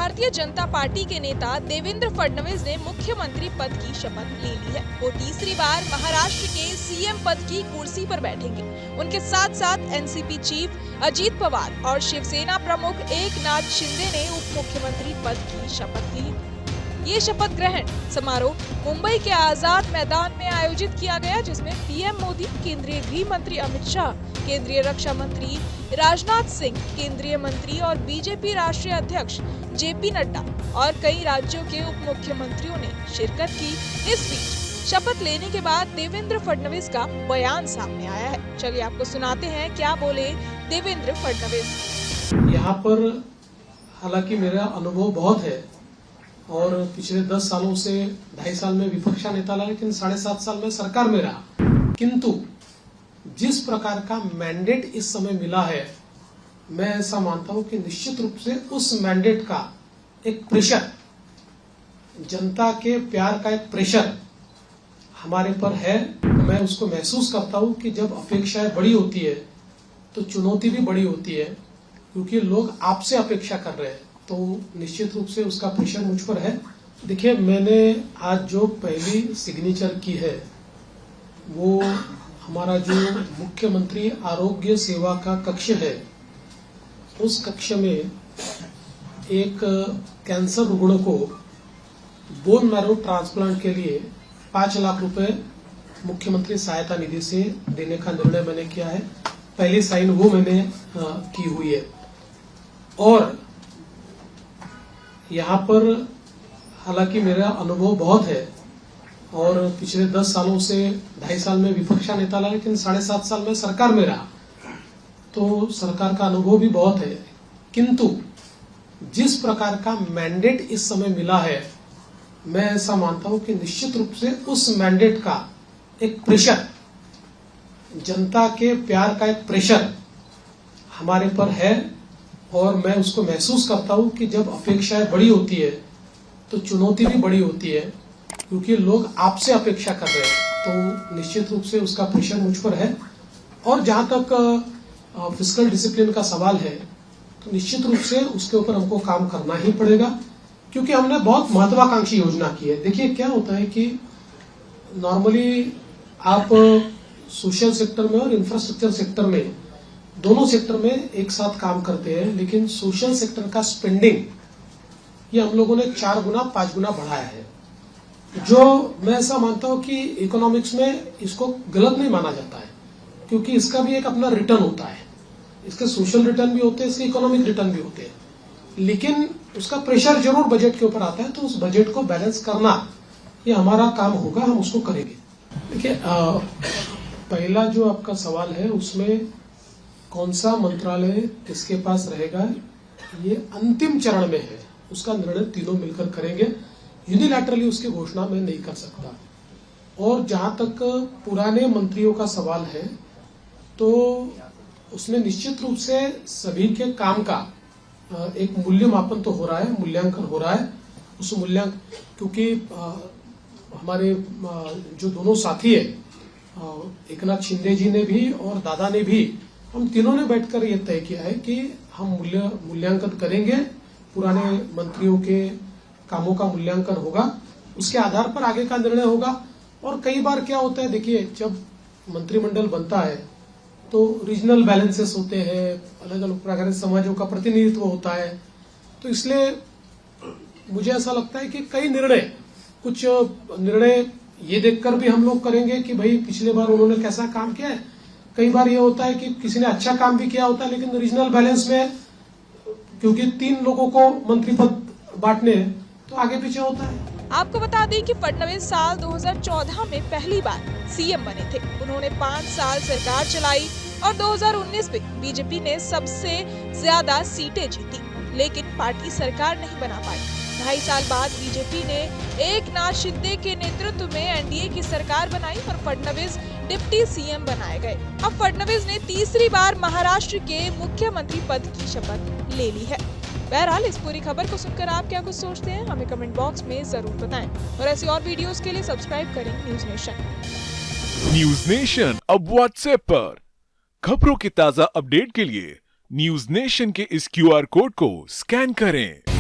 Bharatiya Janata party के नेता देवेंद्र फडणवीस ने मुख्यमंत्री पद की शपथ ले ली है। वो तीसरी बार महाराष्ट्र के सीएम पद की कुर्सी पर बैठेंगे। उनके साथ साथ एनसीपी चीफ अजीत पवार और शिवसेना प्रमुख एकनाथ शिंदे ने उप मुख्यमंत्री पद की शपथ ली। ये शपथ ग्रहण समारोह मुंबई के आजाद मैदान में आयोजित किया गया, जिसमें पीएम मोदी, केंद्रीय गृह मंत्री अमित शाह, केंद्रीय रक्षा मंत्री राजनाथ सिंह, केंद्रीय मंत्री और बीजेपी राष्ट्रीय अध्यक्ष जेपी नड्डा और कई राज्यों के उप मुख्यमंत्रियों ने शिरकत की। इस बीच शपथ लेने के बाद देवेंद्र फडणवीस का बयान सामने आया है। चलिए आपको सुनाते हैं क्या बोले देवेंद्र फडणवीस। यहाँ पर हालांकि मेरा अनुभव बहुत है और पिछले 10 सालों से 2.5 साल में विपक्ष का नेता रहा, लेकिन 7.5 साल में सरकार में रहा। किंतु जिस प्रकार का मैंडेट इस समय मिला है, मैं ऐसा मानता हूं कि निश्चित रूप से उस मैंडेट का एक प्रेशर, जनता के प्यार का एक प्रेशर हमारे पर है। मैं उसको महसूस करता हूं कि जब अपेक्षाएं बड़ी होती है तो चुनौती भी बड़ी होती है, क्योंकि लोग आपसे अपेक्षा कर रहे हैं, तो निश्चित रूप से उसका प्रेशर मुझ पर है। देखिए, मैंने आज जो पहली सिग्नेचर की है वो हमारा जो मुख्यमंत्री आरोग्य सेवा का कक्ष है, उस कक्ष में एक कैंसर रुग्ण को बोन मैरो ट्रांसप्लांट के लिए 5 लाख रुपए मुख्यमंत्री सहायता निधि से देने का निर्णय मैंने किया है। पहली साइन वो मैंने की हुई है। और यहाँ पर हालांकि मेरा अनुभव बहुत है और पिछले 10 सालों से 2.5 साल में विपक्ष का नेता रहा, लेकिन 7.5 साल में सरकार में रहा, तो सरकार का अनुभव भी बहुत है। किंतु जिस प्रकार का मैंडेट इस समय मिला है, मैं ऐसा मानता हूं कि निश्चित रूप से उस मैंडेट का एक प्रेशर, जनता के प्यार का एक प्रेशर हमारे पर है और मैं उसको महसूस करता हूं कि जब अपेक्षाएं बड़ी होती है तो चुनौती भी बड़ी होती है, क्योंकि लोग आपसे अपेक्षा कर रहे हैं, तो निश्चित रूप से उसका प्रेशर मुझ पर है। और जहां तक फिस्कल डिसिप्लिन का सवाल है, तो निश्चित रूप से उसके ऊपर हमको काम करना ही पड़ेगा, क्योंकि हमने बहुत महत्वाकांक्षी योजना की है। देखिए, क्या होता है कि नॉर्मली आप सोशल सेक्टर में और इंफ्रास्ट्रक्चर सेक्टर में, दोनों सेक्टर में एक साथ काम करते हैं, लेकिन सोशल सेक्टर का स्पेंडिंग ये हम लोगों ने 4 गुना 5 गुना बढ़ाया है, जो मैं ऐसा मानता हूं कि इकोनॉमिक्स में इसको गलत नहीं माना जाता है, क्योंकि इसका भी एक अपना रिटर्न होता है। इसके सोशल रिटर्न भी होते हैं, इसके इकोनॉमिक रिटर्न भी होते हैं, लेकिन उसका प्रेशर जरूर बजट के ऊपर आता है। तो उस बजट को बैलेंस करना ये हमारा काम होगा, हम उसको करेंगे। देखिए, पहला जो आपका सवाल है उसमें कौन सा मंत्रालय किसके पास रहेगा, ये अंतिम चरण में है, उसका निर्णय तीनों मिलकर करेंगे। यूनिलैटरली उसकी घोषणा मैं नहीं कर सकता। और जहां तक पुराने मंत्रियों का सवाल है, तो उसमें निश्चित रूप से सभी के काम का एक मूल्यमापन तो हो रहा है, मूल्यांकन हो रहा है। उस मूल्यांकन, क्योंकि हमारे जो दोनों साथी है, एकनाथ शिंदे जी ने भी और दादा ने भी, हम तीनों ने बैठकर ये तय किया है कि हम मूल्यांकन करेंगे, पुराने मंत्रियों के कामों का मूल्यांकन होगा, उसके आधार पर आगे का निर्णय होगा। और कई बार क्या होता है, देखिए, जब मंत्रिमंडल बनता है तो रीजनल बैलेंसेस होते हैं, अलग अलग प्रकार के समाजों का प्रतिनिधित्व होता है, तो इसलिए मुझे ऐसा लगता है कि कुछ निर्णय ये देखकर भी हम लोग करेंगे कि भाई पिछले बार उन्होंने कैसा काम किया है। कई बार ये होता है कि किसी ने अच्छा काम भी किया होता है, लेकिन रीजनल बैलेंस में क्योंकि 3 लोगों को मंत्री पद बांटने हैं, तो आगे पीछे होता है। आपको बता दें कि फडणवीस साल 2014 में पहली बार सीएम बने थे। उन्होंने 5 साल सरकार चलाई और 2019 में बीजेपी ने सबसे ज्यादा सीटें जीती, लेकिन पार्टी सरकार नहीं बना पाई। 2.5 साल बाद बीजेपी ने एकनाथ शिंदे के नेतृत्व में एनडीए की सरकार बनाई और फडणवीस डिप्टी सीएम बनाए गए। अब फडणवीस ने तीसरी बार महाराष्ट्र के मुख्यमंत्री पद की शपथ ले ली है। बहरहाल, इस पूरी खबर को सुनकर आप क्या कुछ सोचते हैं, हमें कमेंट बॉक्स में जरूर बताएं। और ऐसी और वीडियोस के लिए सब्सक्राइब करें न्यूज नेशन। न्यूज नेशन अब व्हाट्सएप पर खबरों के ताजा अपडेट के लिए न्यूज नेशन के इस क्यूआर कोड को स्कैन करें।